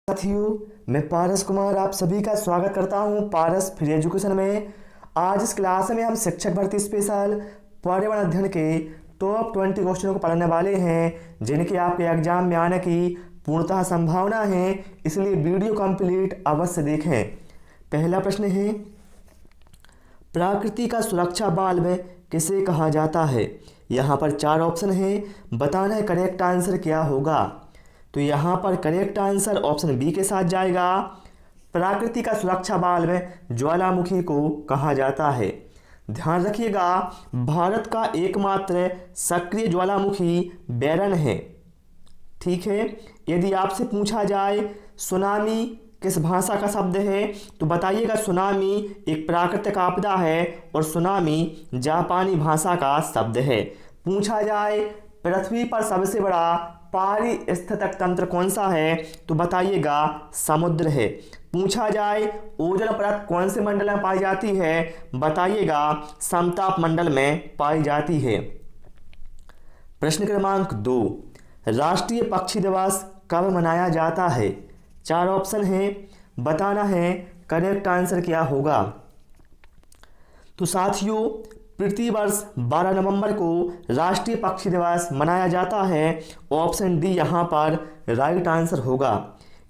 साथियों, मैं पारस कुमार आप सभी का स्वागत करता हूं पारस फ्री एजुकेशन में। आज इस क्लास में हम शिक्षक भर्ती स्पेशल पर्यावरण अध्ययन के टॉप 20 क्वेश्चनों को पढ़ने वाले हैं जिनके आपके एग्जाम में आने की पूर्णतः संभावना है, इसलिए वीडियो कंप्लीट अवश्य देखें। पहला प्रश्न है, प्रकृति का सुरक्षा बाल्ब किसे कहा जाता है? यहाँ पर 4 ऑप्शन है, बताना है करेक्ट आंसर क्या होगा। तो यहाँ पर करेक्ट आंसर ऑप्शन बी के साथ जाएगा। प्रकृति का सुरक्षा बाल्ब ज्वालामुखी को कहा जाता है। ध्यान रखिएगा, भारत का एकमात्र सक्रिय ज्वालामुखी बैरन है। ठीक है, यदि आपसे पूछा जाए सुनामी किस भाषा का शब्द है तो बताइएगा सुनामी एक प्राकृतिक आपदा है और सुनामी जापानी भाषा का शब्द है। पूछा जाए पृथ्वी पर सबसे बड़ा पारिस्थितिक तंत्र कौन सा है तो बताइएगा समुद्र है। पूछा जाए ओजोन परत कौन से मंडल में पाई जाती है, बताइएगा समताप मंडल में पाई जाती है। प्रश्न क्रमांक 2, राष्ट्रीय पक्षी दिवस कब मनाया जाता है? 4 ऑप्शन है, बताना है करेक्ट आंसर क्या होगा। तो साथियों, प्रतिवर्ष 12 नवंबर को राष्ट्रीय पक्षी दिवस मनाया जाता है। ऑप्शन डी यहाँ पर राइट आंसर होगा।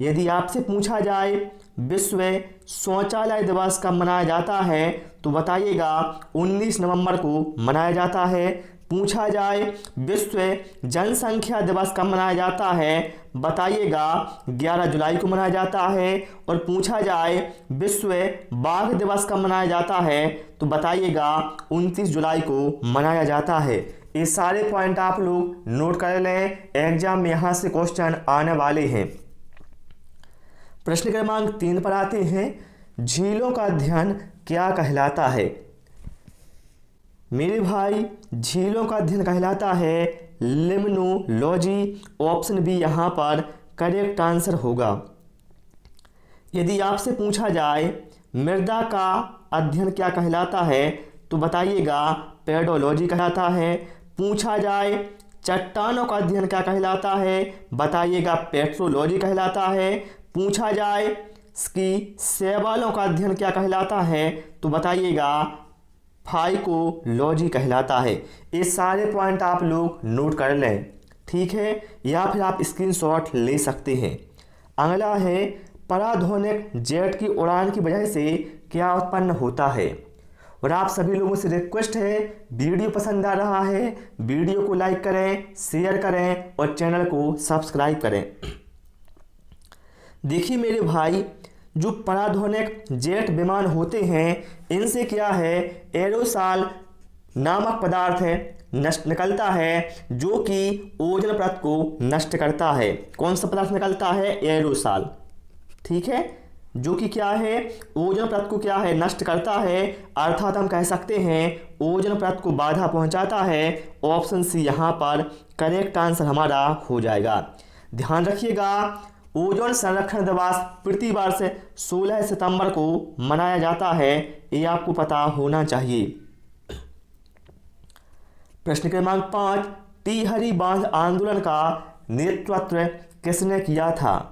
यदि आपसे पूछा जाए विश्व शौचालय दिवस कब मनाया जाता है तो बताइएगा 19 नवंबर को मनाया जाता है। पूछा जाए विश्व जनसंख्या दिवस कब मनाया जाता है, बताइएगा 11 जुलाई को मनाया जाता है। और पूछा जाए विश्व बाघ दिवस कब मनाया जाता है तो बताइएगा 29 जुलाई को मनाया जाता है। ये सारे पॉइंट आप लोग नोट कर लें, एग्जाम में यहाँ से क्वेश्चन आने वाले हैं। प्रश्न क्रमांक 3 पर आते हैं, झीलों का अध्ययन क्या कहलाता है? मेरे भाई, झीलों का अध्ययन कहलाता है लिम्नोलॉजी। ऑप्शन बी यहाँ पर करेक्ट आंसर होगा। यदि आपसे पूछा जाए मृदा का अध्ययन क्या कहलाता है तो बताइएगा पेडोलॉजी कहलाता है। पूछा जाए चट्टानों का अध्ययन क्या कहलाता है, बताइएगा पेट्रोलॉजी कहलाता है। पूछा जाए कि शैवालों का अध्ययन क्या कहलाता है तो बताइएगा फाइकोलॉजी कहलाता है। ये सारे पॉइंट आप लोग नोट कर लें, ठीक है, या फिर आप स्क्रीनशॉट ले सकते हैं। अगला है, पराध्वनिक जेट की उड़ान की वजह से क्या उत्पन्न होता है? और आप सभी लोगों से रिक्वेस्ट है, वीडियो पसंद आ रहा है वीडियो को लाइक करें, शेयर करें और चैनल को सब्सक्राइब करें। देखिए मेरे भाई, जो पराध्वनिक जेट विमान होते हैं इनसे क्या है, एरोसॉल नामक पदार्थ है नष्ट निकलता है जो कि ओजोन परत को नष्ट करता है। कौन सा पदार्थ निकलता है? एरोसॉल। ठीक है, जो कि क्या है, ओजोन परत को क्या है, नष्ट करता है, अर्थात हम कह सकते हैं ओजोन परत को बाधा पहुंचाता है। ऑप्शन सी यहाँ पर करेक्ट आंसर हमारा हो जाएगा। ध्यान रखिएगा, ओजोन संरक्षण दिवस प्रतिवर्ष 16 सितंबर को मनाया जाता है, ये आपको पता होना चाहिए। प्रश्न क्रमांक 5, टिहरी बांध आंदोलन का नेतृत्व किसने किया था?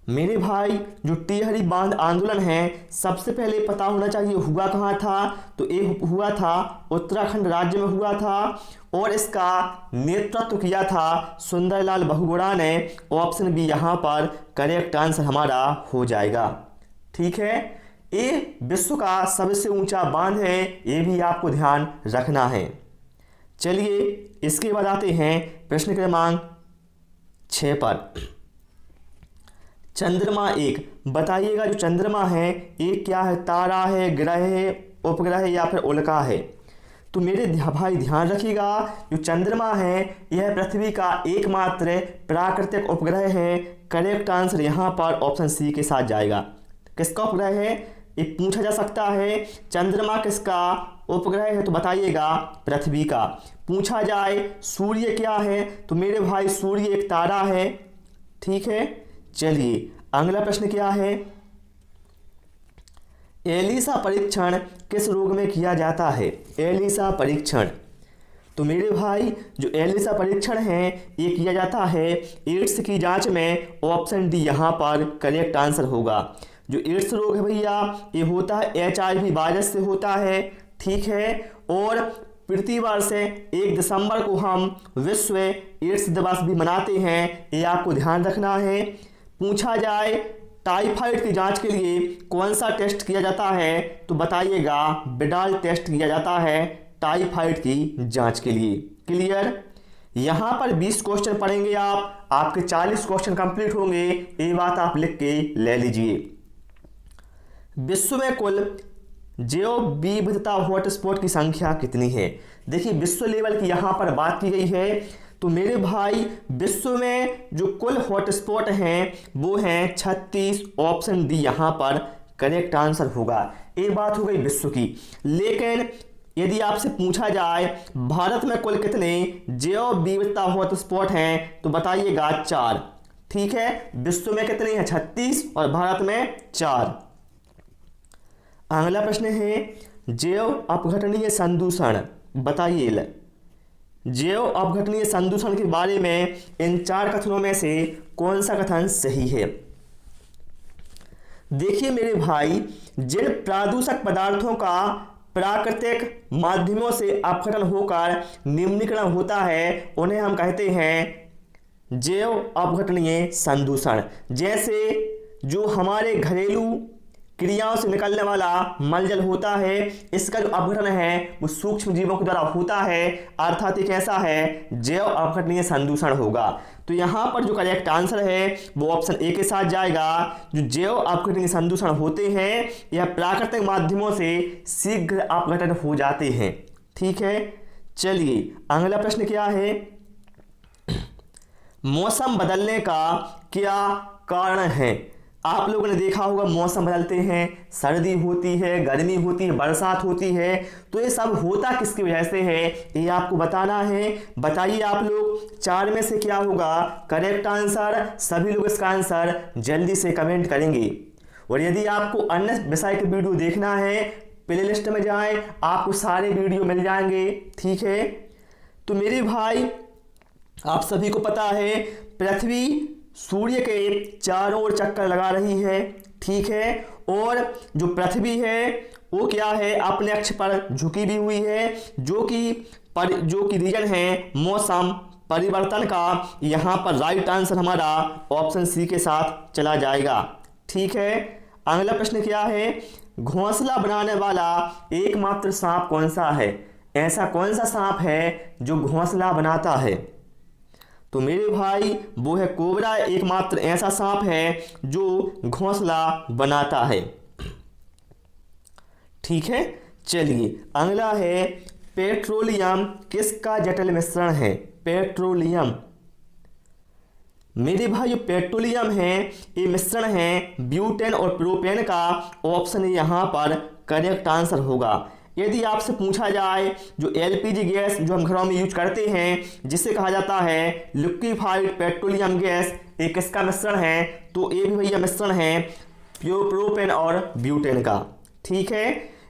मेरे भाई, जो टिहरी बांध आंदोलन है सबसे पहले पता होना चाहिए हुआ कहाँ था, तो ये हुआ था उत्तराखंड राज्य में हुआ था और इसका नेतृत्व किया था सुंदरलाल बहुगुणा ने। ऑप्शन बी यहाँ पर करेक्ट आंसर हमारा हो जाएगा। ठीक है, ये विश्व का सबसे ऊंचा बांध है, ये भी आपको ध्यान रखना है। चलिए इसके बाद आते हैं प्रश्न क्रमांक 6 पर। चंद्रमा एक, बताइएगा जो चंद्रमा है ये क्या है, तारा है, ग्रह है, उपग्रह है या फिर उल्का है? तो मेरे भाई ध्यान रखिएगा, जो चंद्रमा है यह पृथ्वी का एकमात्र प्राकृतिक उपग्रह है। करेक्ट आंसर यहाँ पर ऑप्शन सी के साथ जाएगा। किसका उपग्रह है ये पूछा जा सकता है, चंद्रमा किसका उपग्रह है तो बताइएगा पृथ्वी का। पूछा जाए सूर्य क्या है तो मेरे भाई सूर्य एक तारा है। ठीक है, चलिए अगला प्रश्न क्या है, एलिसा परीक्षण किस रोग में किया जाता है? एलिसा परीक्षण तो मेरे भाई जो एलिसा परीक्षण है ये किया जाता है एड्स की जांच में। ऑप्शन डी यहाँ पर करेक्ट आंसर होगा। जो एड्स रोग है भैया ये होता है HIV वायरस से होता है, ठीक है। और प्रतिवर्ष 1 दिसंबर को हम विश्व एड्स दिवस भी मनाते हैं, ये आपको ध्यान रखना है। पूछा जाए टाइफाइड की जांच के लिए कौन सा टेस्ट किया जाता है तो बताइएगा विडाल टेस्ट किया जाता है टाइफाइड की जांच के लिए। क्लियर। यहाँ पर 20 क्वेश्चन पढ़ेंगे आप, आपके 40 क्वेश्चन कंप्लीट होंगे, ये बात आप लिख के ले लीजिए। विश्व में कुल जैव विविधता हॉटस्पॉट की संख्या कितनी है? देखिए विश्व लेवल की यहाँ पर बात की गई है। तो मेरे भाई विश्व में जो कुल हॉटस्पॉट हैं वो हैं 36। ऑप्शन डी यहाँ पर करेक्ट आंसर होगा। ये बात हो गई विश्व की। लेकिन यदि आपसे पूछा जाए भारत में कुल कितने जैव विविधता हॉटस्पॉट हैं तो बताइएगा 4, ठीक है। विश्व में कितने हैं? 36 और भारत में 4। अगला प्रश्न है जैव अपघटनीय संदूषण बताइए। जैव अपघटनीय संदूषण के बारे में इन 4 कथनों में से कौन सा कथन सही है? देखिए मेरे भाई जिन प्रदूषक पदार्थों का प्राकृतिक माध्यमों से अपघटन होकर निम्नीकरण होता है उन्हें हम कहते हैं जैव अपघटनीय संदूषण। जैसे जो हमारे घरेलू क्रियाओं से निकलने वाला मलजल होता है, इसका जो अपघटन है वो सूक्ष्म जीवों के द्वारा होता है, अर्थात ये कैसा है? जैव अपघटनीय संदूषण होगा। तो यहाँ पर जो करेक्ट आंसर है वो ऑप्शन ए के साथ जाएगा। जो जैव अपघटनीय संदूषण होते हैं यह प्राकृतिक माध्यमों से शीघ्र अपघटन हो जाते हैं, ठीक है। चलिए अगला प्रश्न क्या है? मौसम बदलने का क्या कारण है? आप लोगों ने देखा होगा मौसम बदलते हैं, सर्दी होती है, गर्मी होती है, बरसात होती है, तो ये सब होता किसकी वजह से है ये आपको बताना है। बताइए आप लोग 4 में से क्या होगा करेक्ट आंसर? सभी लोग इसका आंसर जल्दी से कमेंट करेंगे। और यदि आपको अन्य विषय के वीडियो देखना है प्लेलिस्ट में जाएं, आपको सारे वीडियो मिल जाएंगे, ठीक है। तो मेरे भाई आप सभी को पता है पृथ्वी सूर्य के चारों ओर चक्कर लगा रही है, ठीक है। और जो पृथ्वी है वो क्या है? अपने अक्ष पर झुकी भी हुई है, जो कि रीजन है मौसम परिवर्तन का। यहाँ पर राइट आंसर हमारा ऑप्शन सी के साथ चला जाएगा, ठीक है। अगला प्रश्न क्या है? घोंसला बनाने वाला एकमात्र सांप कौन सा है? ऐसा कौन सा सांप है जो घोंसला बनाता है? तो मेरे भाई वो है कोबरा, एकमात्र ऐसा सांप है जो घोंसला बनाता है, ठीक है। चलिए अगला है पेट्रोलियम किसका जटिल मिश्रण है? पेट्रोलियम मेरे भाई जो पेट्रोलियम है ये मिश्रण है ब्यूटेन और प्रोपेन का। ऑप्शन यहाँ पर करेक्ट आंसर होगा। यदि आपसे पूछा जाए जो LPG गैस जो हम घरों में यूज करते हैं जिसे कहा जाता है लिक्विफाइड पेट्रोलियम गैस, ये किसका मिश्रण है? तो ये भी भैया मिश्रण है प्रोपेन और ब्यूटेन का, ठीक है।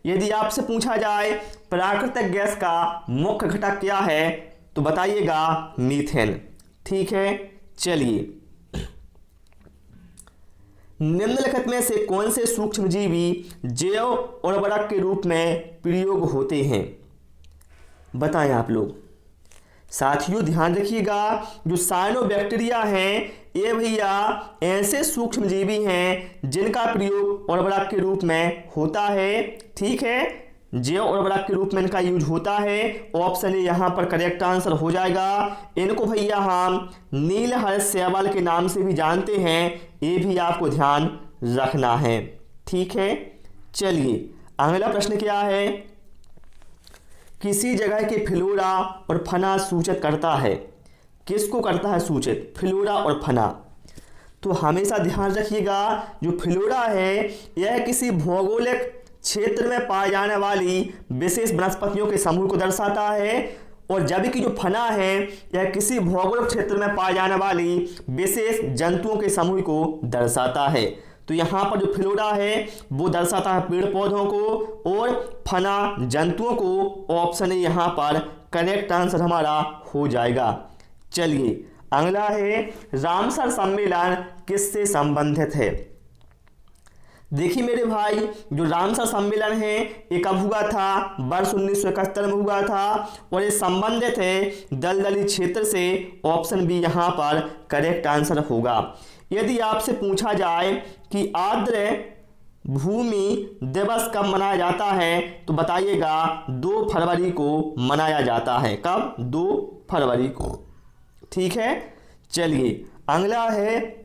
यदि आपसे पूछा जाए प्राकृतिक गैस का मुख्य घटक क्या है तो बताइएगा मीथेन, ठीक है। चलिए निम्नलिखित में से कौन से सूक्ष्मजीवी जैव उर्वरक के रूप में प्रयोग होते हैं? बताएं आप लोग। साथियों ध्यान रखिएगा जो साइनोबैक्टीरिया हैं ये भैया ऐसे सूक्ष्मजीवी हैं जिनका प्रयोग उर्वरक के रूप में होता है, ठीक है। जैव उर्वरक के रूप में इनका यूज होता है। ऑप्शन ए यहाँ पर करेक्ट आंसर हो जाएगा। इनको भैया हम नीलहर शैवाल के नाम से भी जानते हैं, ये भी आपको ध्यान रखना है, ठीक है। चलिए अगला प्रश्न क्या है? किसी जगह के फ्लोरा और फना सूचित करता है? किसको करता है सूचित? फ्लोरा और फना। तो हमेशा ध्यान रखिएगा जो फ्लोरा है यह किसी भौगोलिक क्षेत्र में पाए जाने वाली विशेष वनस्पतियों के समूह को दर्शाता है, और जबकि जो फना है यह किसी भौगोलिक क्षेत्र में पाए जाने वाली विशेष जंतुओं के समूह को दर्शाता है। तो यहाँ पर जो फ्लोरा है वो दर्शाता है पेड़ पौधों को और फना जंतुओं को। ऑप्शन ए यहाँ पर करेक्ट आंसर हमारा हो जाएगा। चलिए अगला है रामसर सम्मेलन किससे संबंधित है। देखिए मेरे भाई, जो रामसर सम्मेलन है ये कब हुआ था, वर्ष 1971 में हुआ था और ये संबंधित है दलदली क्षेत्र से। ऑप्शन बी यहाँ पर करेक्ट आंसर होगा। यदि आपसे पूछा जाए कि आर्द्र भूमि दिवस कब मनाया जाता है तो बताइएगा 2 फरवरी को मनाया जाता है। कब? 2 फरवरी को। ठीक है। चलिए अगला है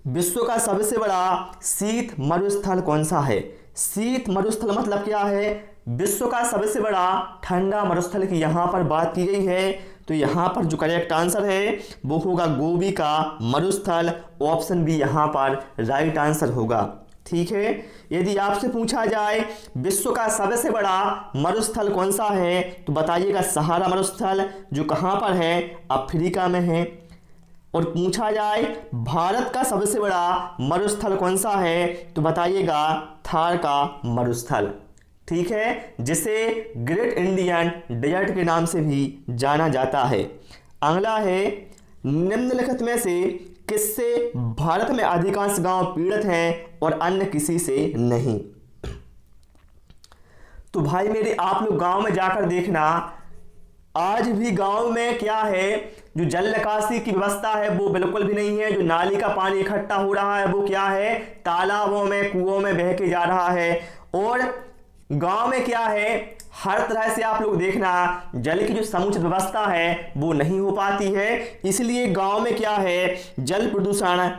विश्व का सबसे बड़ा शीत मरुस्थल कौन सा है। शीत मरुस्थल मतलब क्या है, विश्व का सबसे बड़ा ठंडा मरुस्थल की यहाँ पर बात की गई है। तो यहाँ पर जो करेक्ट आंसर है वो होगा गोबी का मरुस्थल। ऑप्शन बी यहाँ पर राइट आंसर होगा। ठीक है। यदि आपसे पूछा जाए विश्व का सबसे बड़ा मरुस्थल कौन सा है तो बताइएगा सहारा मरुस्थल, जो कहाँ पर है, अफ्रीका में है। और पूछा जाए भारत का सबसे बड़ा मरुस्थल कौन सा है तो बताइएगा थार का मरुस्थल। ठीक है, जिसे ग्रेट इंडियन डेजर्ट के नाम से भी जाना जाता है। अगला है निम्नलिखित में से किससे भारत में अधिकांश गांव पीड़ित हैं और अन्य किसी से नहीं। तो भाई मेरे, आप लोग गांव में जाकर देखना, आज भी गांव में क्या है, जो जल निकासी की व्यवस्था है वो बिल्कुल भी नहीं है। जो नाली का पानी इकट्ठा हो रहा है वो क्या है, तालाबों में कुओं में बह के जा रहा है। और गांव में क्या है, हर तरह से आप लोग देखना जल की जो समुचित व्यवस्था है वो नहीं हो पाती है। इसलिए गांव में क्या है, जल प्रदूषण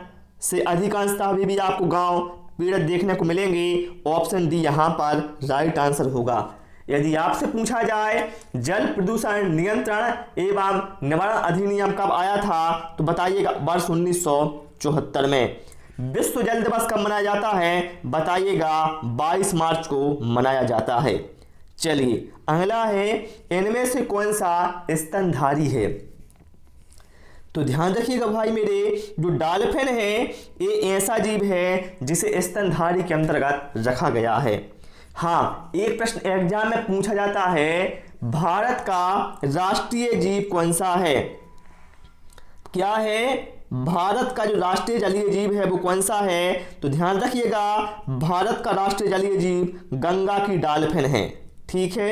से अधिकांशतः अभी भी आपको गांव पीड़ित देखने को मिलेंगे। ऑप्शन डी यहाँ पर राइट आंसर होगा। यदि आपसे पूछा जाए जल प्रदूषण नियंत्रण एवं निवारण अधिनियम कब आया था तो बताइएगा वर्ष 1974 में। विश्व जल दिवस कब मनाया जाता है बताइएगा 22 मार्च को मनाया जाता है। चलिए अगला है इनमें से कौन सा स्तनधारी है। तो ध्यान रखिएगा भाई मेरे, जो डॉल्फिन है ये ऐसा जीव है जिसे स्तनधारी के अंतर्गत रखा गया है। हाँ, एक प्रश्न एग्जाम में पूछा जाता है भारत का राष्ट्रीय जीव कौन सा है। क्या है, भारत का जो राष्ट्रीय जलीय जीव है वो कौन सा है। तो ध्यान रखिएगा भारत का राष्ट्रीय जलीय जीव गंगा की डॉल्फिन है। ठीक है।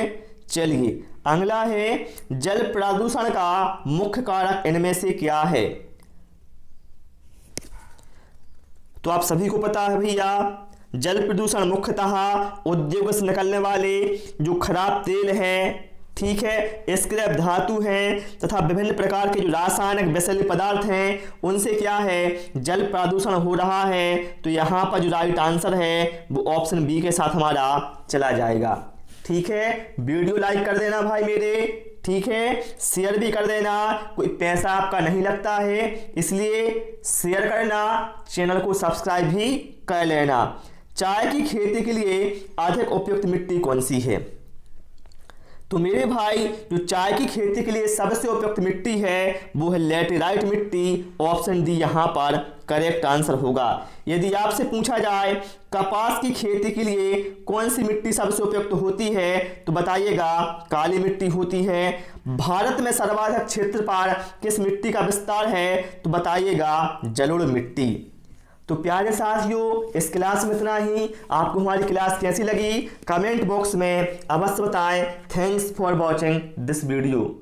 चलिए अगला है जल प्रदूषण का मुख्य कारक इनमें से क्या है। तो आप सभी को पता है भैया, जल प्रदूषण मुख्यतः उद्योग से निकलने वाले जो खराब तेल है, ठीक है, स्क्रैप धातु हैं तथा विभिन्न प्रकार के जो रासायनिक विषैले पदार्थ हैं उनसे क्या है जल प्रदूषण हो रहा है। तो यहाँ पर जो राइट आंसर है वो ऑप्शन बी के साथ हमारा चला जाएगा। ठीक है, वीडियो लाइक कर देना भाई मेरे। ठीक है, शेयर भी कर देना, कोई पैसा आपका नहीं लगता है, इसलिए शेयर करना, चैनल को सब्सक्राइब भी कर लेना। चाय की खेती के लिए अधिक उपयुक्त मिट्टी कौन सी है। तो मेरे भाई, जो चाय की खेती के लिए सबसे उपयुक्त मिट्टी है वो है लैटेराइट मिट्टी। ऑप्शन डी यहाँ पर करेक्ट आंसर होगा। यदि आपसे पूछा जाए कपास की खेती के लिए कौन सी मिट्टी सबसे उपयुक्त होती है तो बताइएगा काली मिट्टी होती है। भारत में सर्वाधिक क्षेत्र पर किस मिट्टी का विस्तार है तो बताइएगा जलोढ़ मिट्टी। तो प्यारे साथियों, इस क्लास में इतना ही। आपको हमारी क्लास कैसी लगी कमेंट बॉक्स में अवश्य बताएं। Thanks for watching this video.